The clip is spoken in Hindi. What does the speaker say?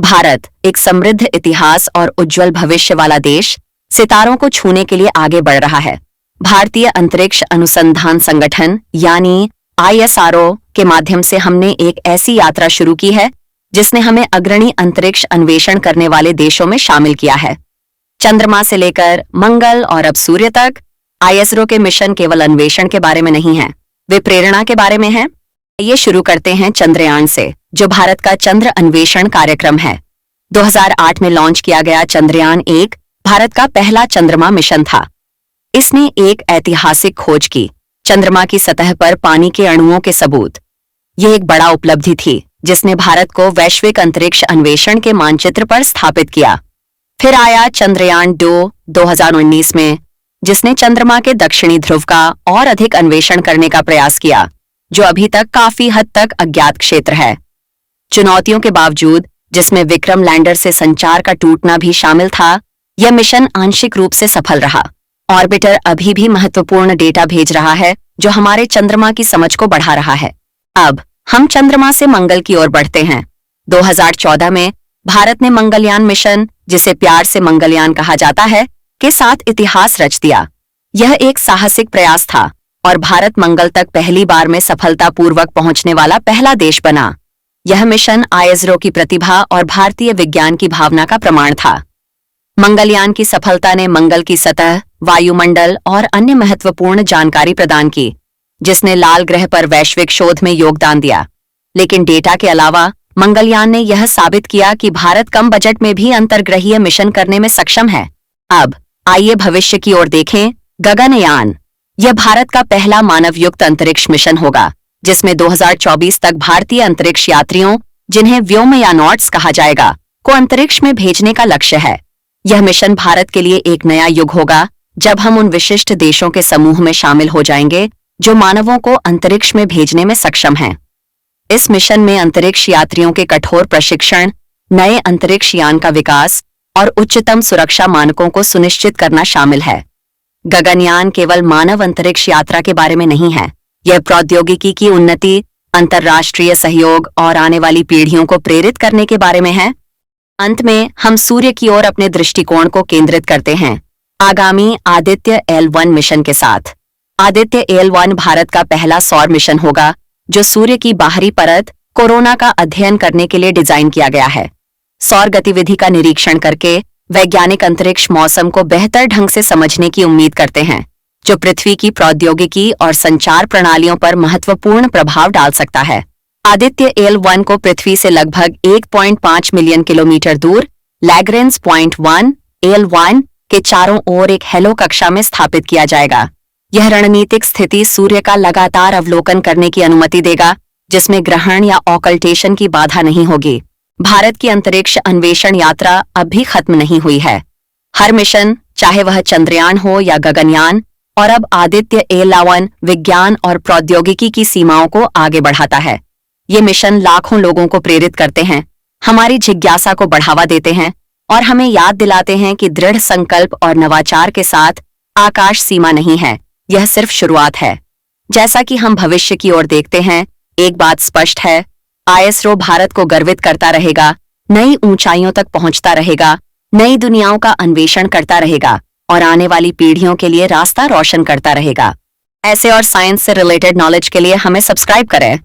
भारत, एक समृद्ध इतिहास और उज्जवल भविष्य वाला देश, सितारों को छूने के लिए आगे बढ़ रहा है। भारतीय अंतरिक्ष अनुसंधान संगठन यानी ISRO के माध्यम से हमने एक ऐसी यात्रा शुरू की है जिसने हमें अग्रणी अंतरिक्ष अन्वेषण करने वाले देशों में शामिल किया है। चंद्रमा से लेकर मंगल और अब सूर्य तक ISRO के मिशन केवल अन्वेषण के बारे में नहीं है, वे प्रेरणा के बारे में हैं। ये शुरू करते हैं चंद्रयान से, जो भारत का चंद्र अन्वेषण कार्यक्रम है। 2008 में लॉन्च किया गया चंद्रयान 1 भारत का पहला चंद्रमा मिशन था। इसने एक ऐतिहासिक खोज की, चंद्रमा की सतह पर पानी के अणुओं के सबूत। यह एक बड़ा उपलब्धि थी जिसने भारत को वैश्विक अंतरिक्ष अन्वेषण के मानचित्र पर स्थापित किया। फिर आया चंद्रयान 2 2019 में, जिसने चंद्रमा के दक्षिणी ध्रुव का और अधिक अन्वेषण करने का प्रयास किया, जो अभी तक काफी हद तक अज्ञात क्षेत्र है। चुनौतियों के बावजूद, जिसमें विक्रम लैंडर से संचार का टूटना भी शामिल था, यह मिशन आंशिक रूप से सफल रहा। ऑर्बिटर अभी भी महत्वपूर्ण डेटा भेज रहा है जो हमारे चंद्रमा की समझ को बढ़ा रहा है। अब हम चंद्रमा से मंगल की ओर बढ़ते हैं। 2014 में भारत ने मंगलयान मिशन, जिसे प्यार से मंगलयान कहा जाता है, के साथ इतिहास रच दिया। यह एक साहसिक प्रयास था और भारत मंगल तक पहली बार में सफलतापूर्वक पहुंचने वाला पहला देश बना। यह मिशन ISRO की प्रतिभा और भारतीय विज्ञान की भावना का प्रमाण था। मंगलयान की सफलता ने मंगल की सतह, वायुमंडल और अन्य महत्वपूर्ण जानकारी प्रदान की, जिसने लाल ग्रह पर वैश्विक शोध में योगदान दिया। लेकिन डेटा के अलावा मंगलयान ने यह साबित किया कि भारत कम बजट में भी अंतर्ग्रहीय मिशन करने में सक्षम है। अब आइए भविष्य की ओर देखें। गगनयान, यह भारत का पहला मानवयुक्त अंतरिक्ष मिशन होगा, जिसमें 2024 तक भारतीय अंतरिक्ष यात्रियों, जिन्हें व्योमयानॉट्स कहा जाएगा, को अंतरिक्ष में भेजने का लक्ष्य है। यह मिशन भारत के लिए एक नया युग होगा, जब हम उन विशिष्ट देशों के समूह में शामिल हो जाएंगे जो मानवों को अंतरिक्ष में भेजने में सक्षम हैं। इस मिशन में अंतरिक्ष यात्रियों के कठोर प्रशिक्षण, नए अंतरिक्ष यान का विकास और उच्चतम सुरक्षा मानकों को सुनिश्चित करना शामिल है। गगनयान केवल मानव अंतरिक्ष यात्रा के बारे में नहीं है, यह प्रौद्योगिकी की उन्नति, अंतर्राष्ट्रीय सहयोग और आने वाली पीढ़ियों को प्रेरित करने के बारे में है। अंत में हम सूर्य की ओर अपने दृष्टिकोण को केंद्रित करते हैं, आगामी आदित्य L1 मिशन के साथ। आदित्य L1 भारत का पहला सौर मिशन होगा, जो सूर्य की बाहरी परत कोरोना का अध्ययन करने के लिए डिजाइन किया गया है। सौर गतिविधि का निरीक्षण करके वैज्ञानिक अंतरिक्ष मौसम को बेहतर ढंग से समझने की उम्मीद करते हैं, जो पृथ्वी की प्रौद्योगिकी और संचार प्रणालियों पर महत्वपूर्ण प्रभाव डाल सकता है। आदित्य L1 को पृथ्वी से लगभग 1.5 मिलियन किलोमीटर दूर लैग्रेंज पॉइंट 1 L1 के चारों ओर एक हेलो कक्षा में स्थापित किया जाएगा। यह रणनीतिक स्थिति सूर्य का लगातार अवलोकन करने की अनुमति देगा, जिसमें ग्रहण या ऑकल्टेशन की बाधा नहीं होगी। भारत की अंतरिक्ष अन्वेषण यात्रा अब भी खत्म नहीं हुई है। हर मिशन, चाहे वह चंद्रयान हो या गगनयान, और अब आदित्य L1 विज्ञान और प्रौद्योगिकी की सीमाओं को आगे बढ़ाता है। ये मिशन लाखों लोगों को प्रेरित करते हैं, हमारी जिज्ञासा को बढ़ावा देते हैं और हमें याद दिलाते हैं कि दृढ़ संकल्प और नवाचार के साथ आकाश सीमा नहीं है, यह सिर्फ शुरुआत है। जैसा कि हम भविष्य की ओर देखते हैं, एक बात स्पष्ट है, ISRO भारत को गर्वित करता रहेगा, नई ऊंचाइयों तक पहुंचता रहेगा, नई दुनियाओं का अन्वेषण करता रहेगा और आने वाली पीढ़ियों के लिए रास्ता रोशन करता रहेगा। ऐसे और साइंस से रिलेटेड नॉलेज के लिए हमें सब्सक्राइब करें।